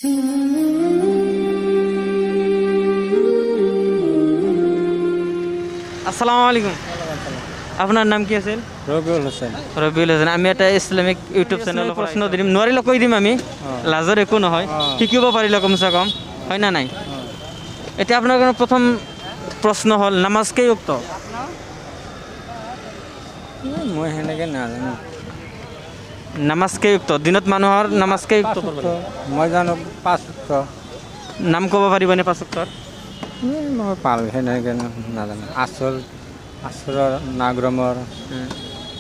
আসসালামু আলাইকুম। আপনাৰ নাম কি আছে? ৰবিউল হোসেন। ৰবিউল হোসেন। আমি এটা ইসলামিক ইউটিউব চ্যানেল প্ৰশ্ন দিম, নোৱাৰিলে কৈ দিম আমি, লাজৰ একো নহয়, শিকিব পাৰিলে কমচে কম, হয় না নাই? এতিয়া আপোনাৰ কাৰণে প্ৰথম প্ৰশ্ন হ'ল, নামাজ কেই উক্ত? মই সেনেকৈ নাজানো। নামাজ কেই উক্ত? দিনত মানুহৰ নামাজ কেই উক্ত? মই জানো 5 উক্ত। নাম ক'ব পাৰিবনে 5 উক্তৰ? মই পাৰোঁ সেনেকৈ নাজানো। আচৰৰ নাগৰমৰ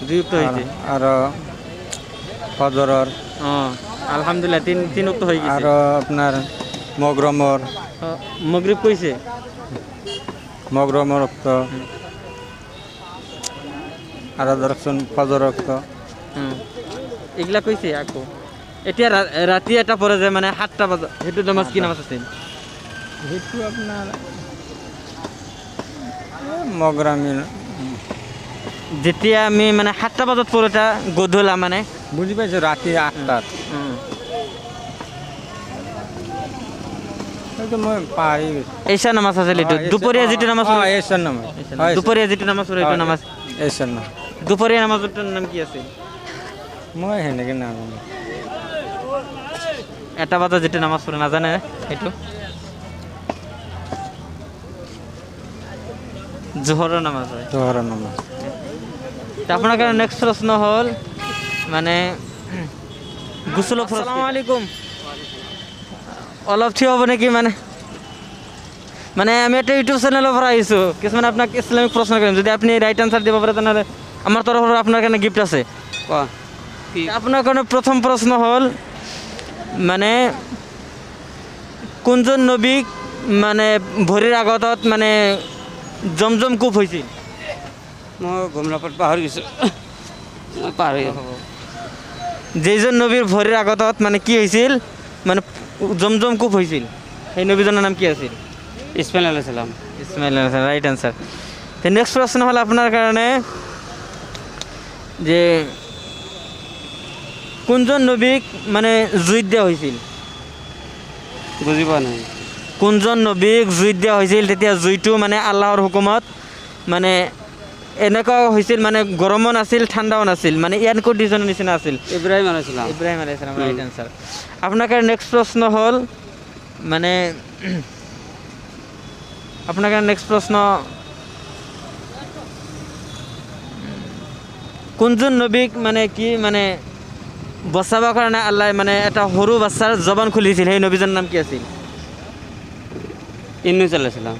2 উক্ত হৈছে আৰু ফজৰৰ অঁ আলহামদুলিল্লাহ 3 উক্ত হৈ গৈছে। আৰু আপোনাৰ মগৰমৰ মগৰিব কৈছে উক্ত আৰু ধৰকচোন ফজৰ উক্ত এইগিলা কৈছে। আকৌ এতিয়া ৰাতি এটা পৰে যে মানে 7টা বজাত, সেইটো নামাজ কি নামাজ আছিল? সেইটো আপোনাৰ মগৰামী। যেতিয়া আমি মানে 7টা বজাত পৰে, এটা গধূলা মানে বুজি পাইছোঁ, ৰাতি 8টাত। সেইটো মই পাৰি এইচা নামাজ আছিল। এইটো দুপৰীয়া যিটো নামাজ, এইচৰ নামাজ, দুপৰীয়া যিটো নামাজ পঢ়ে এইটো নামাজ। এইচৰ নামাজ। দুপৰীয়া নামাজটোৰ নাম কি আছিল? মই সেনেকৈ নাজানো। 1টা বজাত যিটো নামাজ পঢ়ে নাজানে সেইটো? জোহৰৰ নামাজ হয়। জোহৰৰ নামাজ। আপোনাৰ কাৰণে নেক্সট প্ৰশ্ন হ'ল মানে গোসলৰ ফৰজ। আসসালামু আলাইকুম। অলপ থিয় হ'ব নেকি? মানে আমি এটা ইউটিউব চেনেলৰ পৰা আহিছোঁ, কিছুমান আপোনাক ইছলামিক প্ৰশ্ন কৰিম। যদি আপুনি ৰাইট আনচাৰ দিব পাৰে তেনেহ'লে আমাৰ তৰফৰ পৰা আপোনাৰ কাৰণে গিফ্ট আছে। আপোনাৰ কাৰণে প্ৰথম প্ৰশ্ন হ'ল মানে কোনজন নবীক মানে ভৰিৰ আগতত মানে জমজম কূপ হৈছিল? মই গম নাপাওঁ, পাহৰি গৈছোঁ, পাহৰি যেইজন নবীৰ ভৰিৰ আগতত মানে কি হৈছিল, মানে জমজম কূপ হৈছিল, সেই নবীজনৰ নাম কি আছিল? ইছমাইল আলাইহিছ সালাম। ইছমাইল আলাইহিছ সালাম, ৰাইট আনচাৰ। নেক্সট প্ৰশ্ন হ'ল আপোনাৰ কাৰণে যে কোনজন নবীক মানে জুইত দিয়া হৈছিল? বুজি পোৱা নাই। কোনজন নবীক জুইত দিয়া হৈছিল? তেতিয়া জুইটো মানে আল্লাহৰ হুকুমত মানে এনেকুৱা হৈছিল, মানে গৰমো নাছিল ঠাণ্ডাও নাছিল, মানে এয়াৰ কণ্ডিশ্যনৰ নিচিনা আছিল। ইব্ৰাহিম আলাইহিছ সালাম। ইব্ৰাহিম আলাইহিছ সালাম, ৰাইট আনচাৰ। আপোনাৰ কাৰণে নেক্সট প্ৰশ্ন হ'ল মানে আপোনাৰ কাৰণে নেক্সট প্ৰশ্ন, কোনজন নবীক মানে কি মানে বচাবৰ কাৰণে আল্লাহ মানে এটা সৰু বাচ্চাৰ জবান খুলিছিল, সেই নবীজনৰ নাম কি আছিল? ইউনুছ আলাইহিছ সালাম।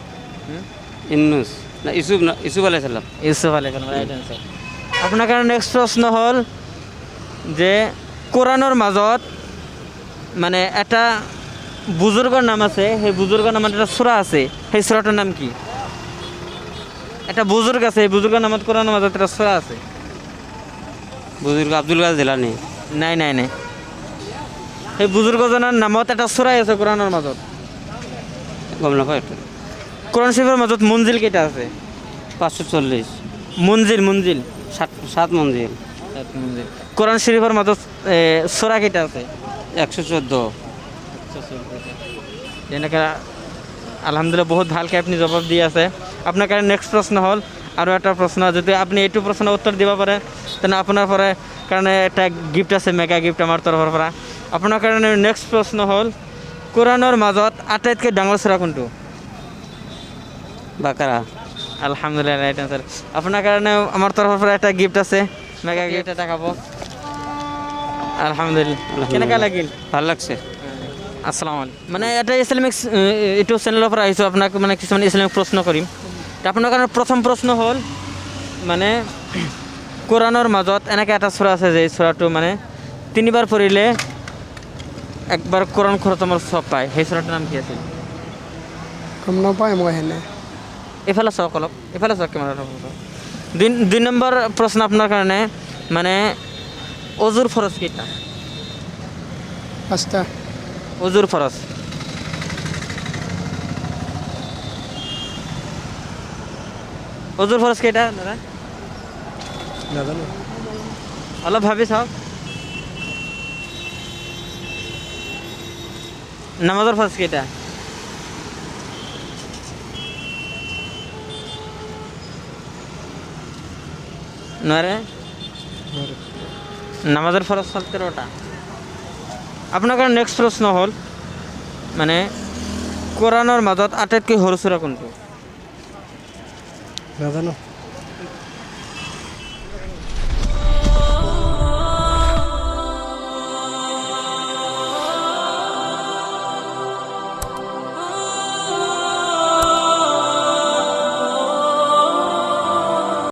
ইউনুছ না ইউসুফ আলাইহিছ সালাম। ইউসুফ আলাইহিছ সালাম, ৰাইট আনচাৰ। আপোনাৰ কাৰণে নেক্সট প্ৰশ্ন হ'ল যে কোৰাণৰ মাজত মানে এটা বুজুৰ্গৰ নাম আছে, সেই বুজুৰ্গৰ নামত এটা সূৰা আছে, সেই সূৰাটোৰ নাম কি? এটা বুজুৰ্গ আছে, সেই বুজুৰ্গৰ নামত কোৰাণৰ মাজত এটা সূৰা আছে। বুজুৰ্গ আব্দুল কাদেৰ জিলানী। নাই নাই নাই, সেই বুজুৰ্গজনৰ নামত এটা সূৰাই আছে কোৰাণৰ মাজত। গম নাপাওঁ এইটো। কোৰাণ শৰীফৰ মাজত মঞ্জিল কেইটা আছে? 540। মঞ্জিল 7 মঞ্জিল। কোৰাণ শৰীফৰ মাজত সূৰা কেইটা আছে? 114। যেনেকৈ আলহামদুলিল্লাহ বহুত ভালকৈ আপুনি জবাব দি আছে। আপোনাৰ কাৰণে নেক্সট প্ৰশ্ন হ'ল আৰু এটা প্ৰশ্ন, যদি আপুনি এইটো প্ৰশ্নৰ উত্তৰ দিব পাৰে তেনে আপোনাৰ পৰা কাৰণে এটা গিফ্ট আছে, মেগা গিফ্ট আমাৰ তৰফৰ পৰা। আপোনাৰ কাৰণে নেক্সট প্ৰশ্ন হ'ল কোৰাণৰ মাজত আটাইতকৈ ডাঙৰ সূৰা কোনটো? বাকাৰা। আলহামদুলিল্লাহ, ৰাইট আনচাৰ। আপোনাৰ কাৰণে আমাৰ তৰফৰ পৰা এটা গিফ্ট আছে, মেগা গিফ্ট এটা খাব। আলহামদুলিল্লাহ, কেনেকুৱা লাগিল? ভাল লাগছে। আসসালামু আলাইকুম। মানে এটা ইছলামিক ইউটিউব চেনেলৰ পৰা আহিছোঁ, আপোনাক মানে কিছুমান ইছলামিক প্ৰশ্ন কৰিম। আপোনাৰ কাৰণে প্ৰথম প্ৰশ্ন হ'ল মানে কোৰাণৰ মাজত এনেকৈ এটা সূৰা আছে যে সূৰাটো মানে 3বাৰ পঢ়িলে একবাৰ কোৰাণ খতমৰ সব পায়, সেই সূৰাটোৰ নাম কি আছিল? গম নাপায় মই সেনে। এইফালে চাওক, অলপ এইফালে চাওক কেমেৰাটো। 2 নম্বৰ প্ৰশ্ন আপোনাৰ কাৰণে মানে অজুৰ ফৰজ কেইটা? 5টা। অজুৰ ফৰজ কেইটা দাদা? নাজানো। অলপ ভাবি চাওক। নামাজৰ ফৰজ কেইটা? নোৱাৰে? নামাজৰ ফৰজ 17টা। আপোনাৰ কাৰণে নেক্সট প্ৰশ্ন হ'ল মানে কোৰানৰ মাজত আটাইতকৈ সৰু সূৰা কোনটো? নাজানো